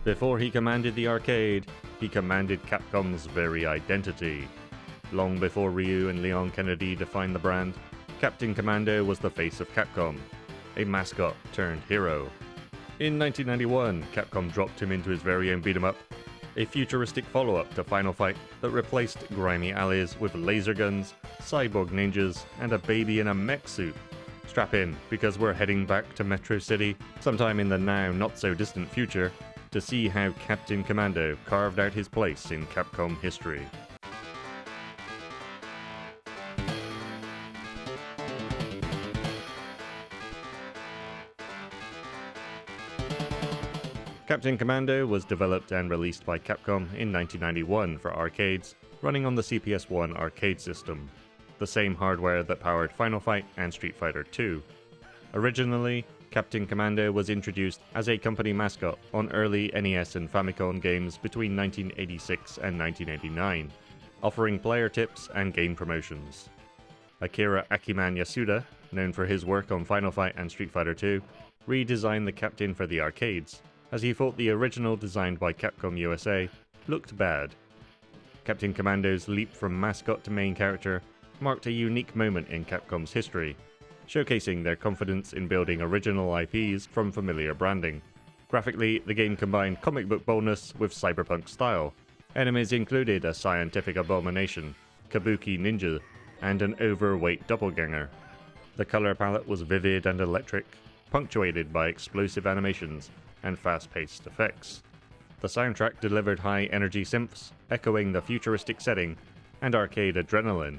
Before he commanded the arcade, he commanded Capcom's very identity. Long before Ryu and Leon Kennedy defined the brand, Captain Commando was the face of Capcom, a mascot turned hero. In 1991, Capcom dropped him into his very own beat-em-up, a futuristic follow-up to Final Fight that replaced grimy alleys with laser guns, cyborg ninjas, and a baby in a mech suit. Strap in, because we're heading back to Metro City, sometime in the now not-so-distant future, to see how Captain Commando carved out his place in Capcom history. Captain Commando was developed and released by Capcom in 1991 for arcades, running on the CPS-1 arcade system, the same hardware that powered Final Fight and Street Fighter II. Originally, Captain Commando was introduced as a company mascot on early NES and Famicom games between 1986 and 1989, offering player tips and game promotions. Akira Akiman Yasuda, known for his work on Final Fight and Street Fighter II, redesigned the Captain for the arcades, as he thought the original designed by Capcom USA looked bad. Captain Commando's leap from mascot to main character marked a unique moment in Capcom's history, showcasing their confidence in building original IPs from familiar branding. Graphically, the game combined comic book boldness with cyberpunk style. Enemies included a scientific abomination, Kabuki Ninja, and an overweight doppelganger. The color palette was vivid and electric, punctuated by explosive animations and fast-paced effects. The soundtrack delivered high-energy synths, echoing the futuristic setting, and arcade adrenaline.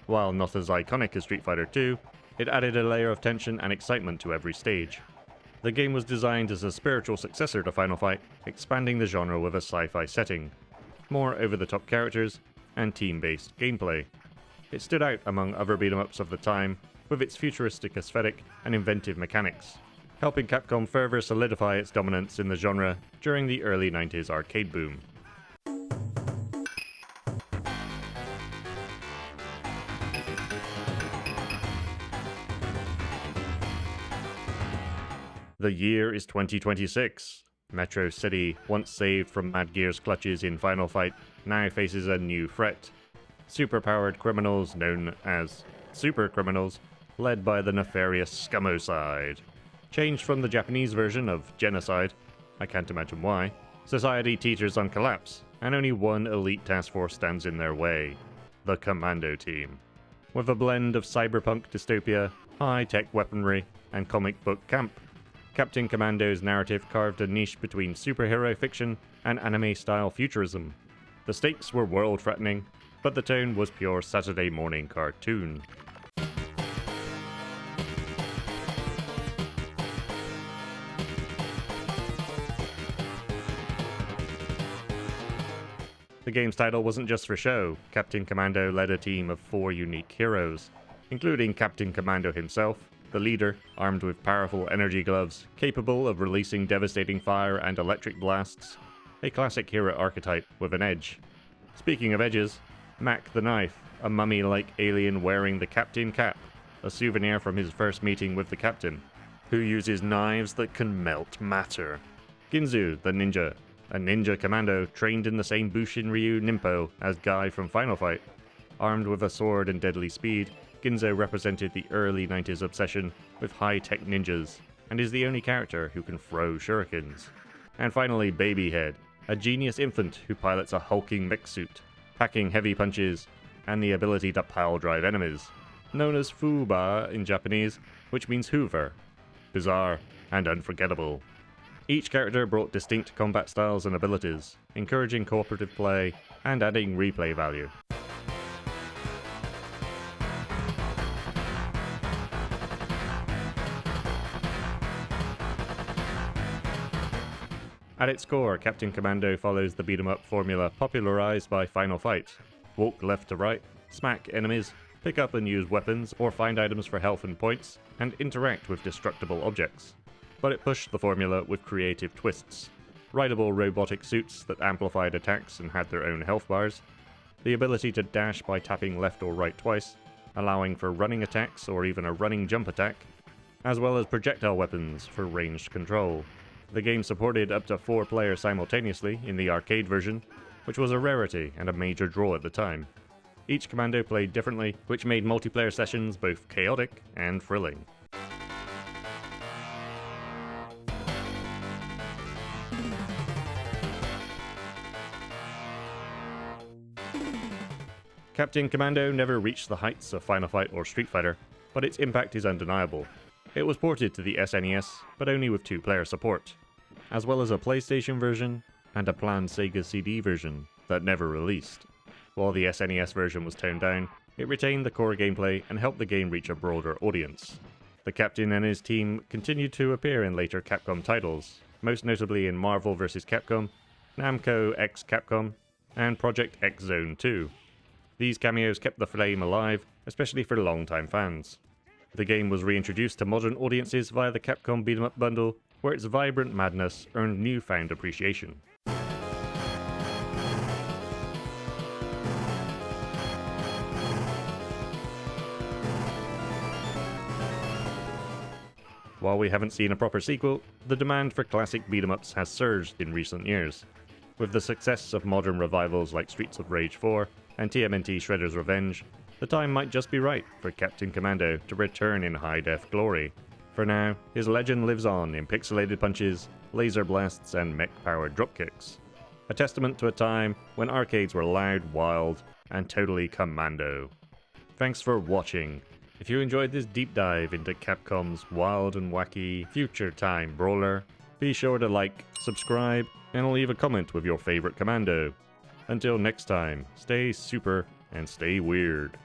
While not as iconic as Street Fighter II, it added a layer of tension and excitement to every stage. The game was designed as a spiritual successor to Final Fight, expanding the genre with a sci-fi setting, more over-the-top characters, and team-based gameplay. It stood out among other beat-em-ups of the time with its futuristic aesthetic and inventive mechanics, helping Capcom further solidify its dominance in the genre during the early 90s arcade boom. The year is 2026. Metro City, once saved from Mad Gear's clutches in Final Fight, now faces a new threat. Superpowered criminals known as super criminals, led by the nefarious Scumocide. Changed from the Japanese version of genocide, I can't imagine why, society teeters on collapse, and only one elite task force stands in their way: the Commando team. With a blend of cyberpunk dystopia, high-tech weaponry, and comic book camp, Captain Commando's narrative carved a niche between superhero fiction and anime-style futurism. The stakes were world-threatening, but the tone was pure Saturday morning cartoon. The game's title wasn't just for show. Captain Commando led a team of 4 unique heroes, including Captain Commando himself, the leader, armed with powerful energy gloves, capable of releasing devastating fire and electric blasts, a classic hero archetype with an edge. Speaking of edges, Mac the Knife, a mummy-like alien wearing the Captain Cap, a souvenir from his first meeting with the Captain, who uses knives that can melt matter. Ginzu the Ninja, a ninja commando trained in the same Bushin Ryu Ninpo as Guy from Final Fight. Armed with a sword and deadly speed, Ginzo represented the early 90s obsession with high-tech ninjas, and is the only character who can throw shurikens. And finally, Babyhead, a genius infant who pilots a hulking mech suit, packing heavy punches, and the ability to pile-drive enemies, known as Fuba in Japanese, which means Hoover. Bizarre and unforgettable. Each character brought distinct combat styles and abilities, encouraging cooperative play and adding replay value. At its core, Captain Commando follows the beat-em-up formula popularized by Final Fight. Walk left to right, smack enemies, pick up and use weapons or find items for health and points, and interact with destructible objects. But it pushed the formula with creative twists. Rideable robotic suits that amplified attacks and had their own health bars, the ability to dash by tapping left or right twice, allowing for running attacks or even a running jump attack, as well as projectile weapons for ranged control. The game supported up to 4 players simultaneously in the arcade version, which was a rarity and a major draw at the time. Each commando played differently, which made multiplayer sessions both chaotic and thrilling. Captain Commando never reached the heights of Final Fight or Street Fighter, but its impact is undeniable. It was ported to the SNES, but only with 2-player support, as well as a PlayStation version and a planned Sega CD version that never released. While the SNES version was toned down, it retained the core gameplay and helped the game reach a broader audience. The Captain and his team continued to appear in later Capcom titles, most notably in Marvel vs. Capcom, Namco x Capcom, and Project X Zone 2. These cameos kept the flame alive, especially for longtime fans. The game was reintroduced to modern audiences via the Capcom Beat 'em Up bundle, where its vibrant madness earned newfound appreciation. While we haven't seen a proper sequel, the demand for classic beat-em-ups has surged in recent years. With the success of modern revivals like Streets of Rage 4 and TMNT Shredder's Revenge, the time might just be right for Captain Commando to return in high-def glory. For now, his legend lives on in pixelated punches, laser blasts, and mech-powered dropkicks. A testament to a time when arcades were loud, wild, and totally commando. Thanks for watching. If you enjoyed this deep dive into Capcom's wild and wacky future time brawler, be sure to like, subscribe, and leave a comment with your favorite commando. Until next time, stay super and stay weird.